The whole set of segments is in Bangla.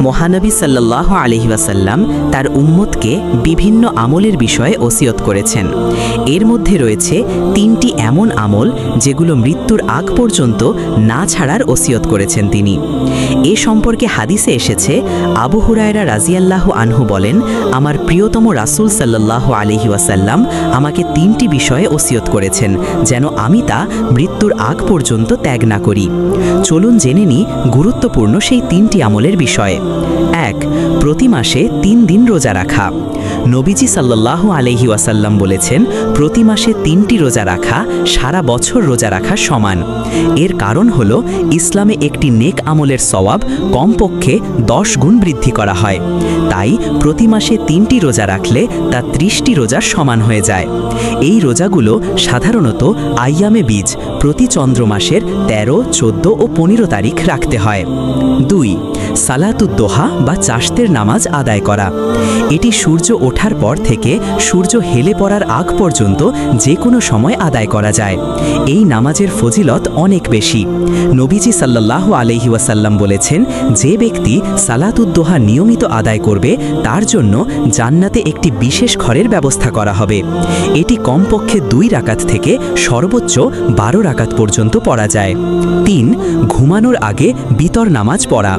মহানবী সাল্লাল্লাহু আলাইহি ওয়াসাল্লাম তার উম্মতকে বিভিন্ন আমলের বিষয়ে ওসিয়ত করেছেন। এর মধ্যে রয়েছে 3টি এমন আমল যেগুলো মৃত্যুর আগ পর্যন্ত না ছাড়ার ওসিয়ত করেছেন তিনি। এ সম্পর্কে হাদিসে এসেছে, আবু হুরায়রা রাদিয়াল্লাহু আনহু বলেন, আমার প্রিয়তম রাসূল সাল্লাল্লাহু আলাইহি ওয়াসাল্লাম আমাকে 3টি বিষয়ে ওসিয়ত করেছেন যেন আমি তা মৃত্যুর আগ পর্যন্ত ত্যাগ না করি। চলুন জেনে নিই গুরুত্বপূর্ণ সেই 3টি আমলের বিষয়ে। 1. প্রতি মাসে 3 দিন রোজা রাখা। নবীজি সাল্লাল্লাহু আলাইহি ওয়াসাল্লাম বলেছেন, প্রতি মাসে 3টি রোজা রাখা সারা বছর রোজা রাখার সমান। এর কারণ হলো ইসলামে একটি নেক আমলের সওয়াব কমপক্ষে 10 গুণ বৃদ্ধি করা হয়। তাই প্রতি মাসে 3টি রোজা রাখলে তা 30টি রোজার সমান হয়ে যায়। এই রোজাগুলো সাধারণত আইয়ামে বীজ প্রতি চন্দ্র মাসের 13, 14 ও 15 তারিখ রাখতে হয়। 2. সালাতুদ দোহা বা চাশতের নামাজ আদায় করা। এটি সূর্য ওঠার পর থেকে সূর্য হেলে পড়ার আগ পর্যন্ত যে কোনো সময় আদায় করা যায়। এই নামাজের ফজিলত অনেক বেশি। নবীজি সাল্লাল্লাহু আলাইহি ওয়াসাল্লাম বলেছেন, যে ব্যক্তি সালাতুদ দোহা নিয়মিত আদায় করবে তার জন্য জান্নাতে একটি বিশেষ ঘরের ব্যবস্থা করা হবে। এটি কমপক্ষে 2 রাকাত থেকে সর্বোচ্চ 12 রাকাত পর্যন্ত পড়া যায়। 3. ঘুমানোর আগে বিতর নামাজ পড়া।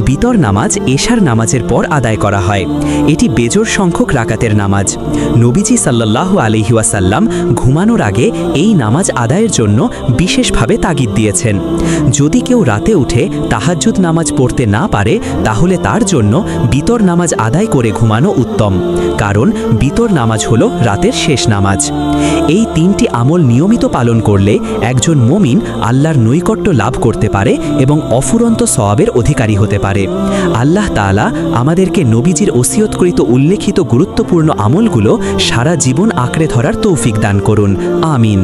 বিতর নামাজ এশার নামাজের পর আদায় করা হয়। এটি বেজোড় সংখ্যক রাকাতের নামাজ। নবীজি সাল্লাল্লাহু আলাইহি ওয়াসাল্লাম ঘুমানোর আগে এই নামাজ আদায়ের জন্য বিশেষভাবে তাগিদ দিয়েছেন। যদি কেউ রাতে উঠে তাহাজ্জুদ নামাজ পড়তে না পারে তাহলে তার জন্য বিতর নামাজ আদায় করে ঘুমানো উত্তম, কারণ বিতর নামাজ হলো রাতের শেষ নামাজ। এই 3টি আমল নিয়মিত পালন করলে একজন মুমিন আল্লাহর নৈকট্য লাভ করতে পারে এবং অফুরন্ত সওয়াবের অধিকারী হতে পারে। আল্লাহ তাআলা আমাদেরকে নবীজির ওসিয়তকৃত উল্লেখিত গুরুত্বপূর্ণ আমলগুলো সারা জীবন আঁকড়ে ধরার তৌফিক দান করুন। আমিন।